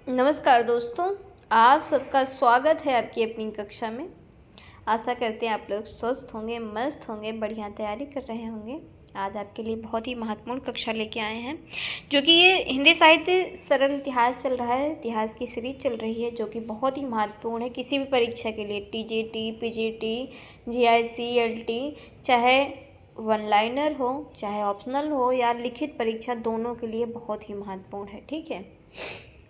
नमस्कार दोस्तों, आप सबका स्वागत है आपकी अपनी कक्षा में। आशा करते हैं आप लोग स्वस्थ होंगे, मस्त होंगे, बढ़िया तैयारी कर रहे होंगे। आज आपके लिए बहुत ही महत्वपूर्ण कक्षा लेके आए हैं, जो कि ये हिंदी साहित्य सरल इतिहास चल रहा है। इतिहास की सीरीज चल रही है, जो कि बहुत ही महत्वपूर्ण है किसी भी परीक्षा के लिए, टीजीटी, पीजीटी, जीआईसी, एलटी, चाहे वन लाइनर हो, चाहे ऑप्शनल हो या लिखित परीक्षा, दोनों के लिए बहुत ही महत्वपूर्ण है। ठीक है,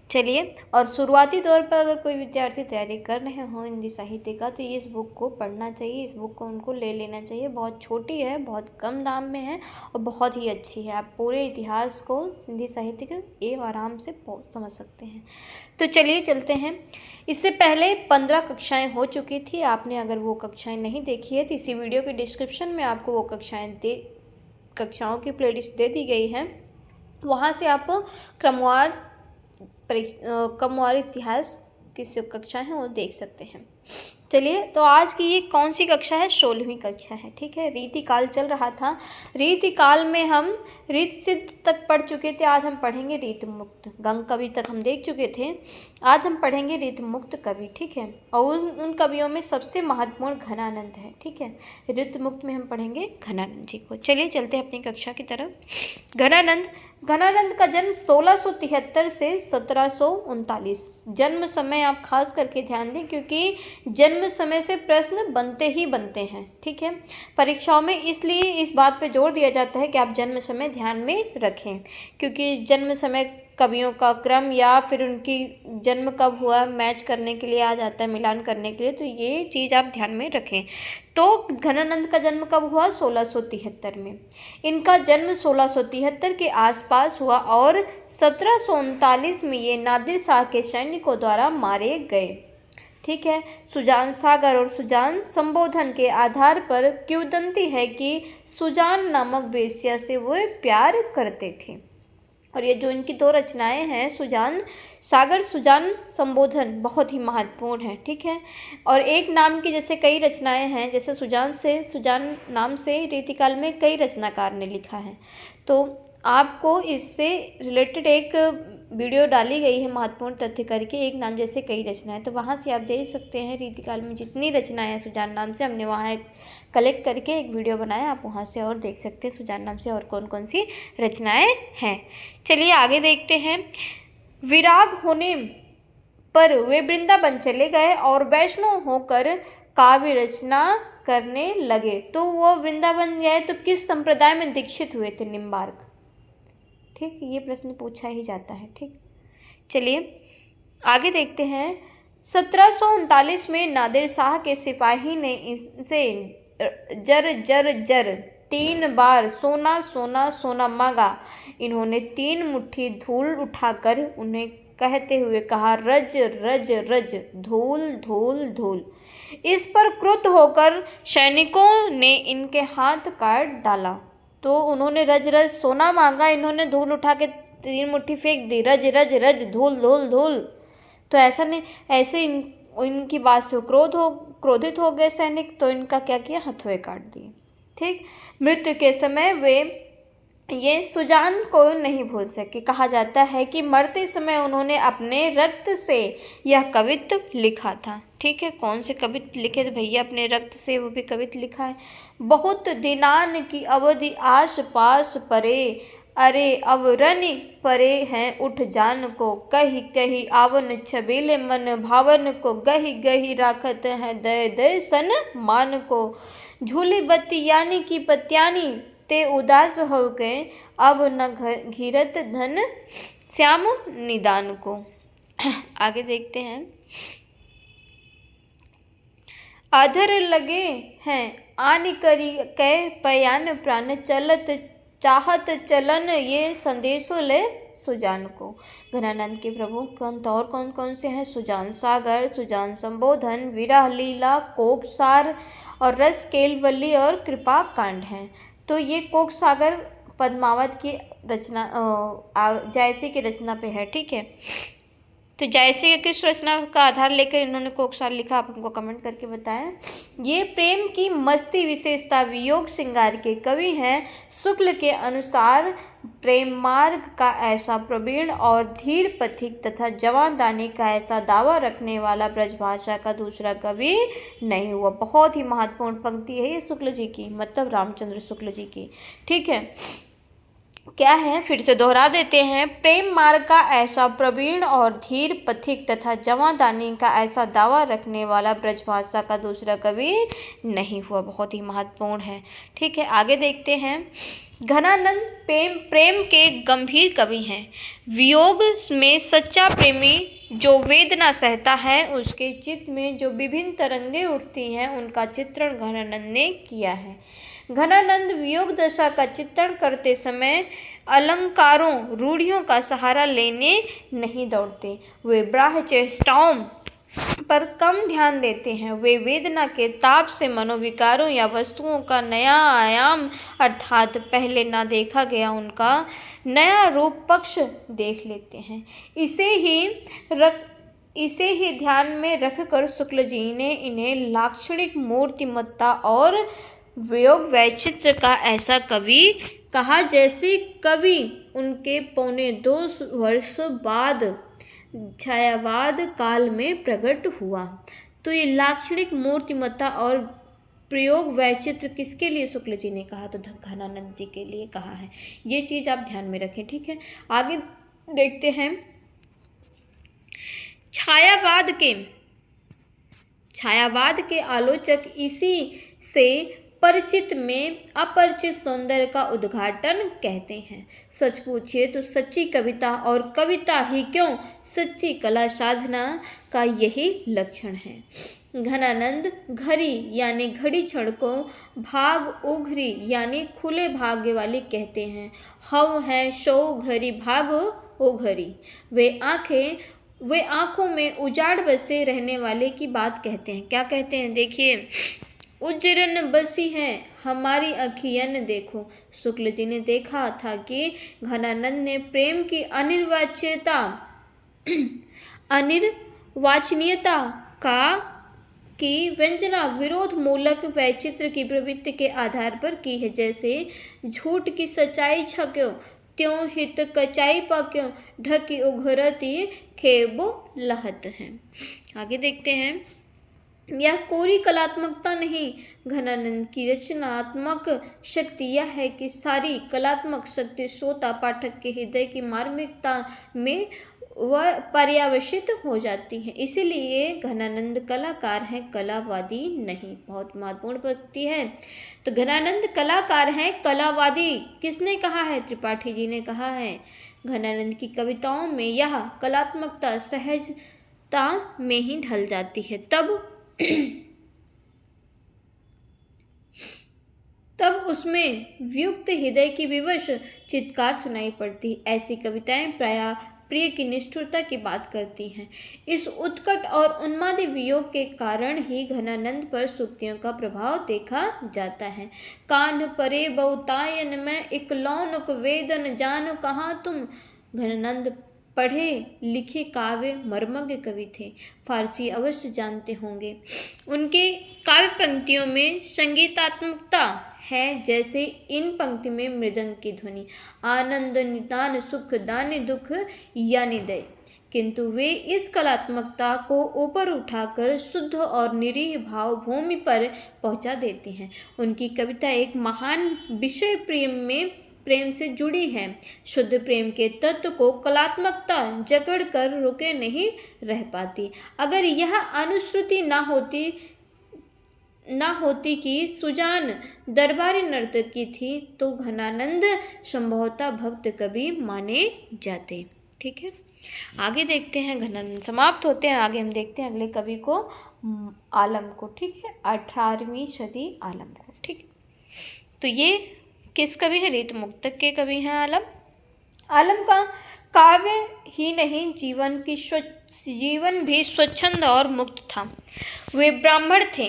चलिए। और शुरुआती तौर पर अगर कोई विद्यार्थी तैयारी कर रहे हों हिंदी साहित्य का, तो ये इस बुक को पढ़ना चाहिए, इस बुक को उनको ले लेना चाहिए। बहुत छोटी है, बहुत कम दाम में है और बहुत ही अच्छी है। आप पूरे इतिहास को, हिंदी साहित्य को ये आराम से समझ सकते हैं। तो चलिए चलते हैं। इससे पहले 15 कक्षाएँ हो चुकी थी। आपने अगर वो कक्षाएँ नहीं देखी है तो इसी वीडियो के डिस्क्रिप्शन में आपको वो कक्षाओं की प्लेलिस्ट दे दी गई है। वहाँ से आप क्रमवार इतिहास की जो कक्षा है वो देख सकते हैं। चलिए, तो आज की ये कौन सी कक्षा है? 16वीं कक्षा है। ठीक है, रीतिकाल चल रहा था। रीतिकाल में हम रीत सिद्ध तक पढ़ चुके थे। आज हम पढ़ेंगे रीत मुक्त। गंग कवि तक हम देख चुके थे, आज हम पढ़ेंगे रीत मुक्त कवि। ठीक है, और उन कवियों में सबसे महत्वपूर्ण घनानंद है। ठीक है, रीत मुक्त में हम पढ़ेंगे घनानंद जी को। चलिए चलते हैं अपनी कक्षा की तरफ। घनानंद का जन्म 1673 से 1739। जन्म समय आप खास करके ध्यान दें, क्योंकि जन्म समय से प्रश्न बनते ही बनते हैं। ठीक है, परीक्षाओं में इसलिए इस बात पे जोर दिया जाता है कि आप जन्म समय ध्यान में रखें, क्योंकि जन्म समय कवियों का क्रम या फिर उनकी जन्म कब हुआ मैच करने के लिए आ जाता है, मिलान करने के लिए। तो ये चीज़ आप ध्यान में रखें। तो घनानंद का जन्म कब हुआ? 1673 में। इनका जन्म 1673 के आसपास हुआ और 1739 में ये नादिर शाह के सैनिकों द्वारा मारे गए। ठीक है, सुजान सागर और सुजान संबोधन के आधार पर किंवदंती है कि सुजान नामक वेश्या से वो प्यार करते थे। और ये जो इनकी दो रचनाएं हैं, सुजान सागर, सुजान संबोधन, बहुत ही महत्वपूर्ण है। ठीक है, और एक नाम की जैसे कई रचनाएं हैं, जैसे सुजान नाम से रीतिकाल में कई रचनाकार ने लिखा है। तो आपको इससे रिलेटेड एक वीडियो डाली गई है महत्वपूर्ण तथ्य करके, एक नाम जैसे कई रचनाएं, तो वहाँ से आप देख सकते हैं रीतिकाल में जितनी रचनाएं हैं सुजान नाम से, हमने वहाँ एक कलेक्ट करके एक वीडियो बनाया, आप वहाँ से और देख सकते हैं सुजान नाम से और कौन कौन सी रचनाएं हैं। चलिए आगे देखते हैं। विराग होने पर वे वृंदावन चले गए और वैष्णव होकर काव्य रचना करने लगे। तो वो वृंदावन गए तो किस संप्रदाय में दीक्षित हुए थे? निम्बार्क। ठीक, ये प्रश्न पूछा ही जाता है। ठीक, चलिए आगे देखते हैं। 1739 में नादिर शाह के सिपाही ने इनसे जर जर जर 3 बार सोना सोना सोना मांगा। इन्होंने 3 मुट्ठी धूल उठाकर उन्हें कहते हुए कहा, रज रज रज, धूल धूल धूल। इस पर क्रुद्ध होकर सैनिकों ने इनके हाथ काट डाला। तो उन्होंने रज रज सोना मांगा, इन्होंने धूल उठा के 3 मुट्ठी फेंक दी, रज रज रज, धूल धूल धूल। तो ऐसे इनकी बात से क्रोधित हो गए सैनिक, तो इनका क्या किया? हथौड़े काट दिए। ठीक, मृत्यु के समय वे ये सुजान को नहीं भूल सके। कहा जाता है कि मरते समय उन्होंने अपने रक्त से यह कवित्व लिखा था। ठीक है, कौन से कवित्व लिखे थे भैया? अपने रक्त से, वो भी कवित्व लिखा है। बहुत दिनान की अवधि आस पास परे, अरे अब रन परे हैं उठ जान को, कही कही आवन छबीले मन भावन को, गही गही राखत हैं दय दय सन मान को। झूली बत्ती यानी की पत्यानी ते उदास हो गए, अब न घिरत धन श्याम निदान को। आगे देखते हैं। आधर लगे हैं आन करी कै पयान प्राण, चलत चाहत चलन ये संदेशो ले सुजान को। घनानंद के प्रमुख ग्रंथ और कौन कौन से हैं? सुजान सागर, सुजान संबोधन, विरह लीला, कोकसार और रस केलवल्ली और कृपा कांड हैं। तो ये कोक सागर पद्मावत की रचना, जायसी की रचना पे है। ठीक है, तो जैसे किस रचना का आधार लेकर इन्होंने कोकसार लिखा, आप हमको कमेंट करके बताएं। ये प्रेम की मस्ती विशेषता वियोग श्रृंगार के कवि हैं। शुक्ल के अनुसार प्रेम मार्ग का ऐसा प्रवीण और धीर पथिक तथा जवां दानी का ऐसा दावा रखने वाला ब्रजभाषा का दूसरा कवि नहीं हुआ। बहुत ही महत्वपूर्ण पंक्ति है ये शुक्ल जी की, मतलब रामचंद्र शुक्ल जी की। ठीक है, क्या है, फिर से दोहरा देते हैं। प्रेम मार्ग का ऐसा प्रवीण और धीर पथिक तथा जवां दानी का ऐसा दावा रखने वाला ब्रजभाषा का दूसरा कवि नहीं हुआ। बहुत ही महत्वपूर्ण है। ठीक है, आगे देखते हैं। घनानंद प्रेम के गंभीर कवि हैं। वियोग में सच्चा प्रेमी जो वेदना सहता है, उसके चित्त में जो विभिन्न तरंगें उठती हैं, उनका चित्रण घनानंद ने किया है। घनानंद वियोग दशा का चित्रण करते समय अलंकारों रूढ़ियों का सहारा लेने नहीं दौड़ते। वे बाह्य चेष्टाओं पर कम ध्यान देते हैं। वे वेदना के ताप से मनोविकारों या वस्तुओं का नया आयाम अर्थात पहले ना देखा गया उनका नया रूप पक्ष देख लेते हैं। इसे ही ध्यान में रखकर शुक्ल जी ने इन्हें लाक्षणिक मूर्तिमत्ता और वियोग वैचित्र का ऐसा कवि कहा, जैसे कवि उनके 2.25 वर्ष बाद छायावाद काल में प्रकट हुआ। तो ये लाक्षणिक मूर्तिमत्ता और प्रयोग वैचित्र किसके लिए शुक्ल जी ने कहा, तो घनानंद जी के लिए कहा है। ये चीज़ आप ध्यान में रखें। ठीक है, आगे देखते हैं। छायावाद के आलोचक इसी से परिचित में अपरिचित सौंदर्य का उद्घाटन कहते हैं। सच पूछिए तो सच्ची कविता और कविता ही क्यों सच्ची कला साधना का यही लक्षण है। घनानंद घड़ी यानी घड़ी क्षण को भाग उघरी यानी खुले भाग्य वाली कहते हैं। हव है शो घड़ी भाग उघरी। वे आँखों में उजाड़ बसे रहने वाले की बात कहते हैं। क्या कहते हैं, देखिए। उज्जरन बसी है हमारी अखियन देखो। शुक्ल जी ने देखा था कि घनानंद ने प्रेम की अनिर्वाचनीयता की व्यंजना विरोध मूलक वैचित्र की प्रवृत्ति के आधार पर की है। जैसे झूठ की सच्चाई छक्यो त्यों हित कचाई पक्यों ढकी उघरती खेबो लहत है। आगे देखते हैं। यह कोरी कलात्मकता नहीं, घनानंद की रचनात्मक शक्ति यह है कि सारी कलात्मक शक्ति श्रोता पाठक के हृदय की मार्मिकता में वह पर्यावसित हो जाती है। इसीलिए घनानंद कलाकार हैं, कलावादी नहीं। बहुत महत्वपूर्ण पंक्ति है। तो घनानंद कलाकार हैं, कलावादी किसने कहा है, त्रिपाठी जी ने कहा है। घनानंद की कविताओं में यह कलात्मकता सहजता में ही ढल जाती है। तब उसमें वियुक्त हृदय की विवश चित्कार सुनाई पड़ती। ऐसी कविताएं प्रायः प्रिय की निष्ठुरता की बात करती हैं। इस उत्कट और उन्मादी वियोग के कारण ही घनानंद पर सूक्तियों का प्रभाव देखा जाता है। कान्ह परे बहुतायन में इकलौनुक वेदन जान कहाँ तुम। घनानंद पढ़े लिखे काव्य मर्मज्ञ कवि थे। फारसी अवश्य जानते होंगे। उनके काव्य पंक्तियों में संगीतात्मकता है। जैसे इन पंक्ति में मृदंग की ध्वनि आनंद निदान सुख दाने दुख यानी दय, किंतु वे इस कलात्मकता को ऊपर उठाकर शुद्ध और निरीह भाव भूमि पर पहुंचा देती हैं। उनकी कविता एक महान विषय प्रेम से जुड़ी है। शुद्ध प्रेम के तत्व को कलात्मकता जकड़ कर रुके नहीं रह पाती। अगर यह अनुश्रुति ना होती कि सुजान दरबारी नर्तकी थी, तो घनानंद संभवतः भक्त कवि माने जाते। ठीक है, आगे देखते हैं। घनानंद समाप्त होते हैं। आगे हम देखते हैं अगले कवि को, आलम को। ठीक है, 18वीं सदी आलम को। ठीक है, तो ये किस कवि है, रीत मुक्तक के कवि हैं आलम। आलम का काव्य ही नहीं जीवन भी स्वच्छंद और मुक्त था। वे ब्राह्मण थे,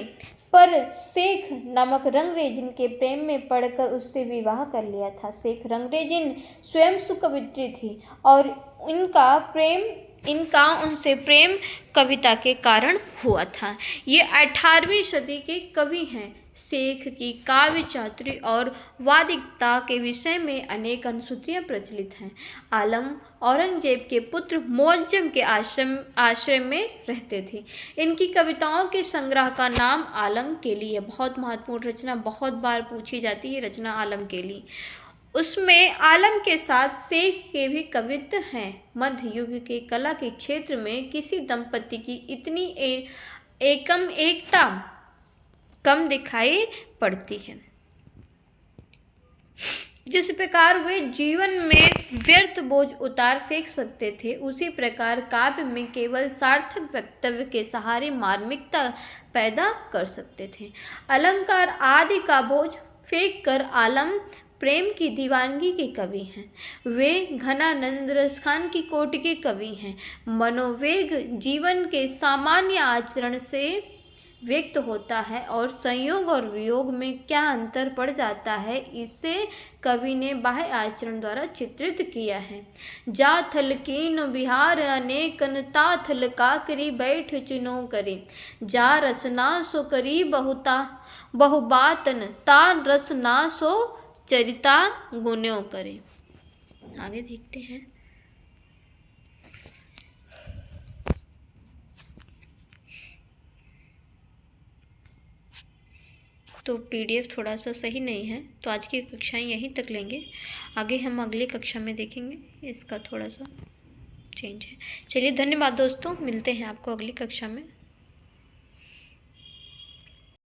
पर शेख नामक रंगरेजिन के प्रेम में पड़कर उससे विवाह कर लिया था। शेख रंगरेजिन स्वयं सुकवित्री थी और इनका प्रेम इनका उनसे प्रेम कविता के कारण हुआ था। ये 18वीं सदी के कवि हैं। शेख की काव्य चातुर्य और वादिकता के विषय में अनेक अनुश्रुतियाँ प्रचलित हैं। आलम औरंगजेब के पुत्र मुअज्जम के आश्रय में रहते थे। इनकी कविताओं के संग्रह का नाम आलम केली है। बहुत महत्वपूर्ण रचना, बहुत बार पूछी जाती है रचना आलम केली। उसमें आलम के साथ शेख के भी कवित्व हैं। मध्य युग के कला के क्षेत्र में किसी दंपति की इतनी एकता कम दिखाई पड़ती है। जिस प्रकार वे जीवन में व्यर्थ बोझ उतार फेंक सकते थे, उसी प्रकार काव्य में केवल सार्थक वक्तव्य के सहारे मार्मिकता पैदा कर सकते थे। अलंकार आदि का बोझ फेंक कर आलम प्रेम की दीवानगी के कवि हैं। वे घनानंद रसखान की कोटि के कवि हैं। मनोवेग जीवन के सामान्य आचरण से व्यक्त होता है और संयोग और वियोग में क्या अंतर पड़ जाता है, इसे कवि ने बाह्य आचरण द्वारा चित्रित किया है। जाथल कीन बिहार अनेकन ताथल काकरी बैठ चुनो करे, जा रसना सो करी बहुबातन ता रसना सो चरिता गुण्यों करे। आगे देखते हैं। तो PDF थोड़ा सा सही नहीं है, तो आज की कक्षाएं यहीं तक लेंगे। आगे हम अगली कक्षा में देखेंगे, इसका थोड़ा सा चेंज है। चलिए धन्यवाद दोस्तों, मिलते हैं आपको अगली कक्षा में।